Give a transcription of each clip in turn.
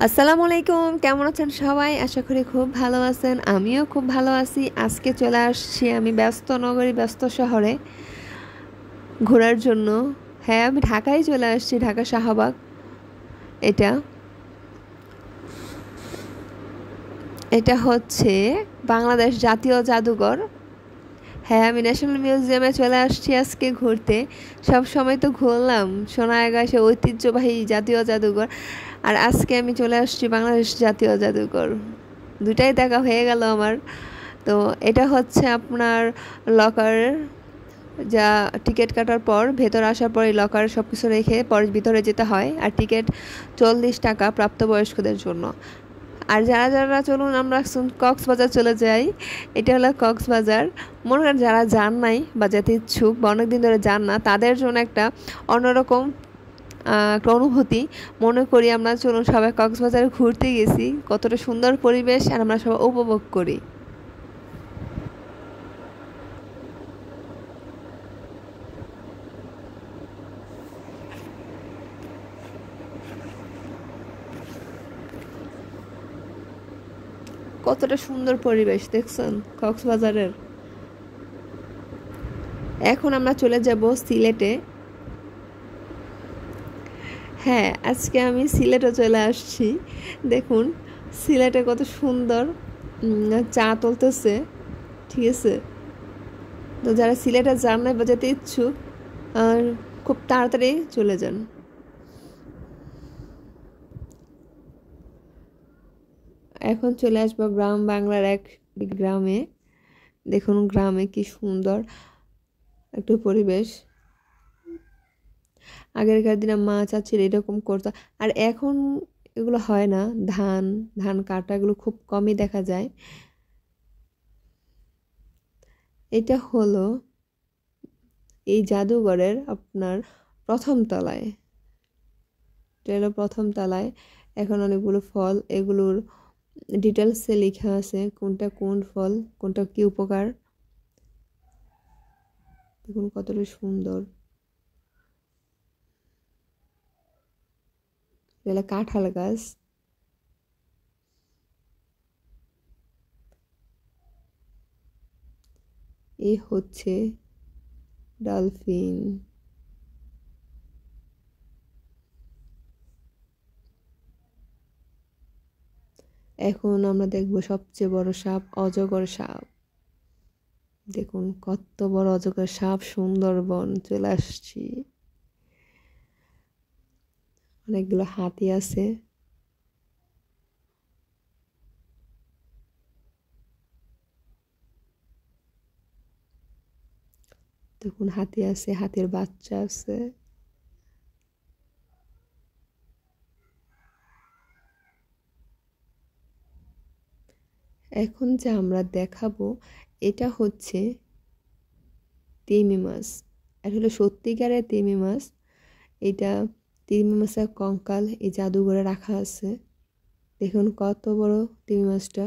আসসালামু আলাইকুম, কেমন আছেন সবাই? আশা করি খুব ভালো আছেন। আমিও খুব ভালো আছি। আজকে চলে আসছি আমি ব্যস্ত নগরী, ব্যস্ত শহরে ঘোরার জন্য। হ্যাঁ, আমি ঢাকায় চলে আসছি, ঢাকা শাহবাগ। এটা এটা হচ্ছে বাংলাদেশ জাতীয় জাদুঘর। হ্যাঁ, আমি ন্যাশনাল মিউজিয়ামে চলে আসছি আজকে ঘুরতে। সব সময় তো ঘুরলাম সোনারগাঁ, সে ঐতিহ্যবাহী জাতীয় জাদুঘর। আর আজকে আমি চলে আসছি বাংলাদেশ জাতীয় জাদুঘর। দুটাই দেখা হয়ে গেল আমার। তো এটা হচ্ছে আপনার লকার, যা টিকিট কাটার পর ভেতর আসার পর এই লকার সব কিছু রেখে পরে ভিতরে যেতে হয়। আর টিকিট 40 টাকা প্রাপ্তবয়স্কদের জন্য। আর যারা যারা চলুন আমরা কক্সবাজার চলে যাই। এটা হলো কক্সবাজার। মনে করেন যারা যান নাই বা যেতে ইচ্ছুক বা অনেকদিন ধরে যান না, তাদের জন্য একটা অন্যরকম একটা অনুভূতি মনে করি। আমরা চলুন সবাই কক্সবাজারে ঘুরতে গেছি, কতটা সুন্দর পরিবেশ আর আমরা সবাই উপভোগ করি। কতটা সুন্দর পরিবেশ দেখছেন কক্সবাজারের। এখন আমরা চলে যাব সিলেটে। হ্যাঁ, আজকে আমি সিলেটে চলে আসছি। দেখুন সিলেটে কত সুন্দর চা তুলতেছে। ঠিক আছে, তো যারা সিলেটে যান না বা যেতে ইচ্ছুক, আর খুব তাড়াতাড়ি চলে যান। এখন চলে আসবো গ্রাম বাংলার এক গ্রামে। দেখুন গ্রামে কি সুন্দর একটু পরিবেশ। আগেরকার দিনে মা চাচিরা এরকম করতো। আর এখন এগুলো হয় না। ধান ধান কাটা এগুলো খুব কমই দেখা যায়। এটা হলো এই জাদুঘরের আপনার প্রথম তলায়। এটা হলো প্রথম তলায়। এখন অনেকগুলো ফল, এগুলোর ডিটেলসে লেখা আছে কোনটা কোন ফল, কোনটা কি উপকার। দেখুন কতটা সুন্দর। এটা কাঁঠাল গাছ। এ হচ্ছে ডলফিন। এখন আমরা দেখব সবচেয়ে বড় সাপ, অজগর সাপ। দেখুন কত বড় অজগর সাপ। সুন্দরবন চলে আসছি। অনেকগুলো হাতি আছে। দেখুন হাতি আছে, হাতির বাচ্চা আছে। এখন যা আমরা দেখাবো এটা হচ্ছে তিমি মাছ। আসলে সত্যিকারের তিমি মাছ। এটা তিমি মাছের কঙ্কাল এই জাদুঘরে রাখা আছে। দেখুন কত বড় তিমি মাছটা।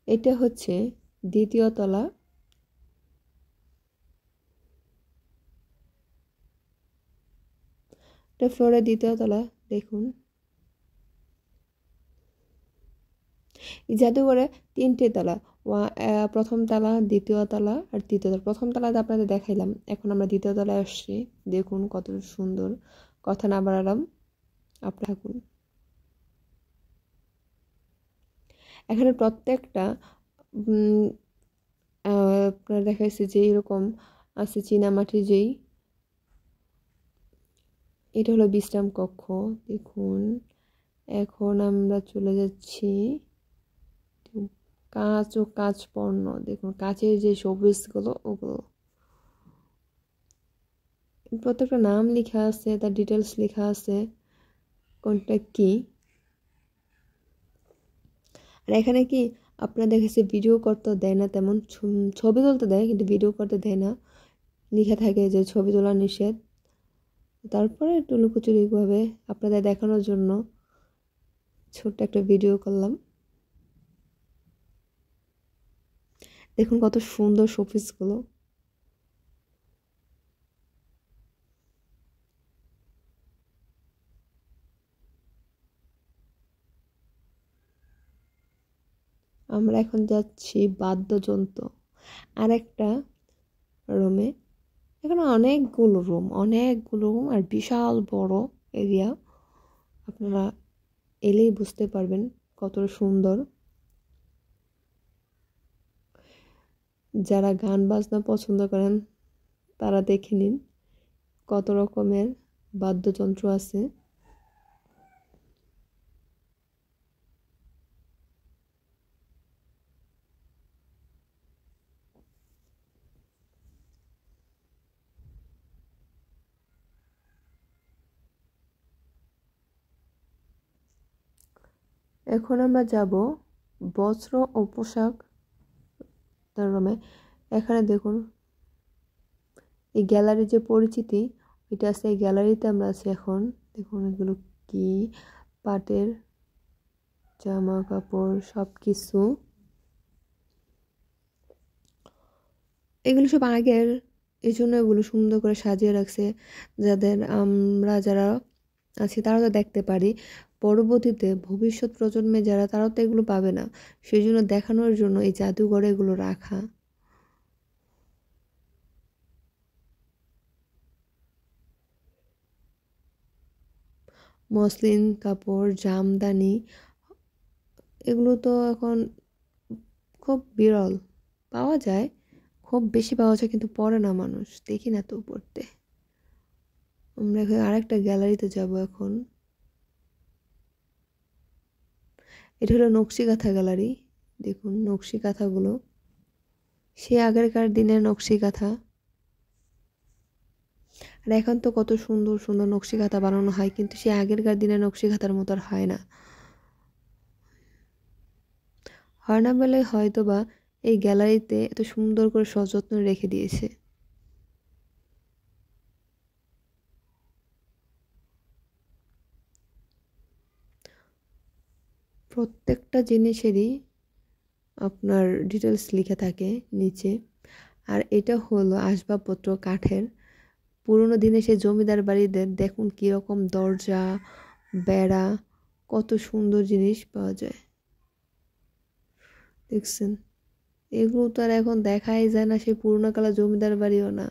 এটা হচ্ছে দ্বিতীয় তলা। এটা ফ্লোরের দ্বিতীয় তলা। দেখুন এই জাদুঘরে 3টে তলা। প্রথম তলা, দ্বিতীয় তলা আর তৃতীয় তলা। প্রথম তলাতে আপনাদের দেখাইলাম, এখন আমরা দ্বিতীয় তলায় আসছি। দেখুন কত সুন্দর। কথা না বাড়ালাম, আপনারা থাকুন। এখানে প্রত্যেকটা আপনার দেখাইছে যে এরকম আছে চীনামাটি। যেই এটা হলো বিশ্রাম কক্ষ। দেখুন এখন আমরা চলে যাচ্ছি কাঁচ ও কাঁচ পণ্য। দেখুন কাঁচের যে শোপিসগুলো ওগুলো, প্রত্যেকটা নাম লেখা আছে, তার ডিটেলস লেখা আছে কোনটা কি। আর এখানে কি আপনার দেখেছে ভিডিও করতে দেয় না, তেমন ছবি তুলতে দেয় কিন্তু ভিডিও করতে দেয় না। লেখা থাকে যে ছবি তোলা নিষেধ। তারপরে একটু লুকোচুরিভাবে আপনাদের দেখানোর জন্য ছোট্ট একটা ভিডিও করলাম। দেখুন কত সুন্দর শোপিসগুলো। আমরা এখন যাচ্ছি বাদ্যযন্ত্র আরেকটা রুমে। এখানে অনেকগুলো রুম আর বিশাল বড় এরিয়া। আপনারা এলেই বুঝতে পারবেন কতটা সুন্দর। যারা গান বাজনা পছন্দ করেন তারা দেখে নিন কত রকমের বাদ্যযন্ত্র আছে। এখন আমরা যাব বস্ত্র ও পোশাক রুমে। এখানে দেখুন এই গ্যালারির যে পরিচিতি এটা আছে, এই গ্যালারিতে আমরা আছি এখন। দেখুন এগুলো কি পাটের জামা কাপড় সব কিছু। এগুলো সব আগের, এই জন্য এগুলো সুন্দর করে সাজিয়ে রাখছে আমরা যারা আছি তারা তো দেখতে পারি, পরবর্তীতে ভবিষ্যৎ প্রজন্মে যারা তারাও তো এগুলো পাবে না। সেই জন্য দেখানোর জন্য এই জাদুঘরে এগুলো রাখা। মসলিন কাপড়, জামদানি, এগুলো তো এখন খুব বিরল পাওয়া যায়, খুব বেশি পাওয়া যায় কিন্তু পরে না, মানুষ দেখি না তো পড়তে। আমরা এখন আরেকটা গ্যালারিতে যাব এখন। এটা হলো নকশি কাঁথা গ্যালারি। দেখুন নকশি কাঁথাগুলো, সে আগেরকার দিনের নকশি কাঁথা। আর এখন তো কত সুন্দর সুন্দর নকশি কাঁথা বানানো হয়, কিন্তু সে আগেরকার দিনের নকশি কাঁথার মতো আর হয় না। বলে হয়তো বা এই গ্যালারিতে এত সুন্দর করে সযত্ন রেখে দিয়েছে। প্রত্যেকটা জিনিসেরই আপনার ডিটেলস লেখা থাকে নিচে। আর এটা হলো আসবাবপত্র কাঠের। পুরোনো দিনে সে জমিদার বাড়িদের দেখুন কীরকম দরজা, বেড়া, কত সুন্দর জিনিস পাওয়া যায় দেখছেন। এগুলো তো আর এখন দেখাই যায় না, সে পুরোনো কালে জমিদার বাড়িও না।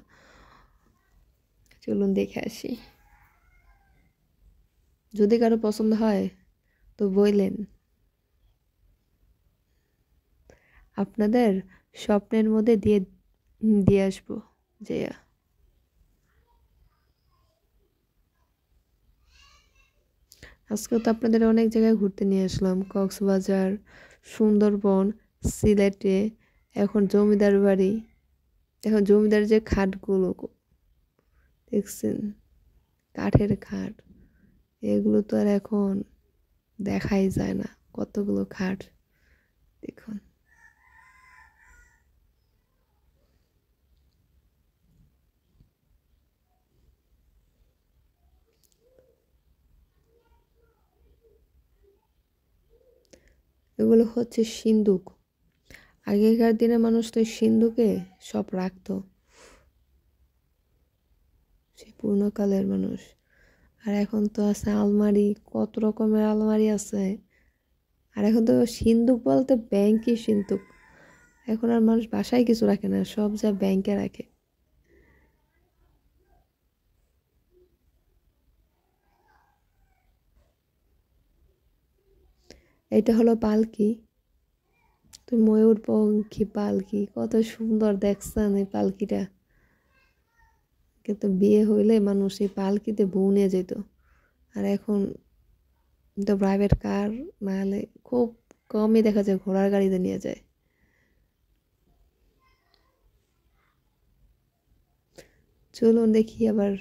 চলুন দেখে আসি, যদি কারো পছন্দ হয় তো বললেন, আপনাদের স্বপ্নের মধ্যে দিয়ে আসবো যেয়া। আজকে তো আপনাদের অনেক জায়গায় ঘুরতে নিয়ে আসলাম, কক্সবাজার, সুন্দরবন, সিলেটে, এখন জমিদার বাড়ি। এখন জমিদার যে খাটগুলো দেখছেন, কাঠের খাট, এগুলো তো আর এখন দেখাই যায় না, কতগুলো খাট দেখুন। এগুলো হচ্ছে সিন্দুক। আগেকার দিনে মানুষ তো সিন্দুকে সব রাখতো, সে পুরনো কালের মানুষ। আর এখন তো আছে আলমারি, কত রকমের আলমারি আছে। আর এখন তো সিন্দুক বলতে ব্যাংকই সিন্দুক। এখন আর মানুষ বাসায় কিছু রাখে না, সব যা ব্যাংকে রাখে। এটা হলো পালকি, তো ময়ূরপঙ্খী পালকি, কত সুন্দর দেখছেন এই পালকিটা। কিন্তু বিয়ে হইলে মানুষ এই পালকিতে বউ নিয়ে যেত। আর এখন তো প্রাইভেট কার না হলে খুব কমই দেখা যায় ঘোড়ার গাড়িতে নিয়ে যায়। চলুন দেখি আবার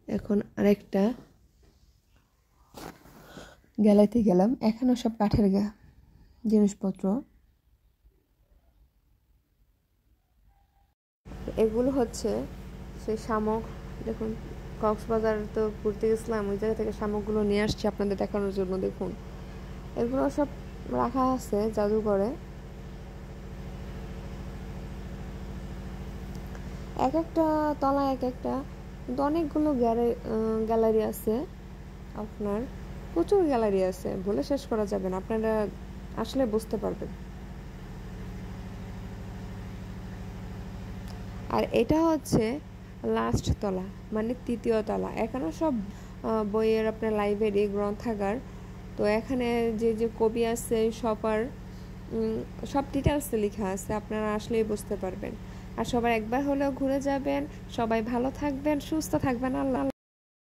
এখন আরেকটা গ্যালারিতে গেলাম। এখানেও সব কাঠের জিনিসপত্র। এগুলো হচ্ছে সেই শামুক। দেখুন কক্সবাজার তো ঘুরতে গেছিলাম, ওই জায়গা থেকে শামুকগুলো নিয়ে আসছি আপনাদের দেখানোর জন্য। দেখুন এগুলো সব রাখা আছে জাদুঘরে। এক একটা তলা এক একটা, কিন্তু অনেকগুলো গ্যালারি আছে, আপনার প্রচুর গ্যালারি আছে, বলে শেষ করা যাবে না, আপনারা আসলে বুঝতে পারবেন। আর এটা হচ্ছে লাস্ট তলা, মানে তৃতীয় তলা। এখানে সব বইয়ের আপনার লাইব্রেরি, গ্রন্থাগার। তো এখানে যে যে কবি আছে সব ডিটেলসে লেখা আছে, আপনারা আসলেই বুঝতে পারবেন। আর সবাই একবার হলেও ঘুরে যাবেন। সবাই ভালো থাকবেন, সুস্থ থাকবেন। আল্লাহ।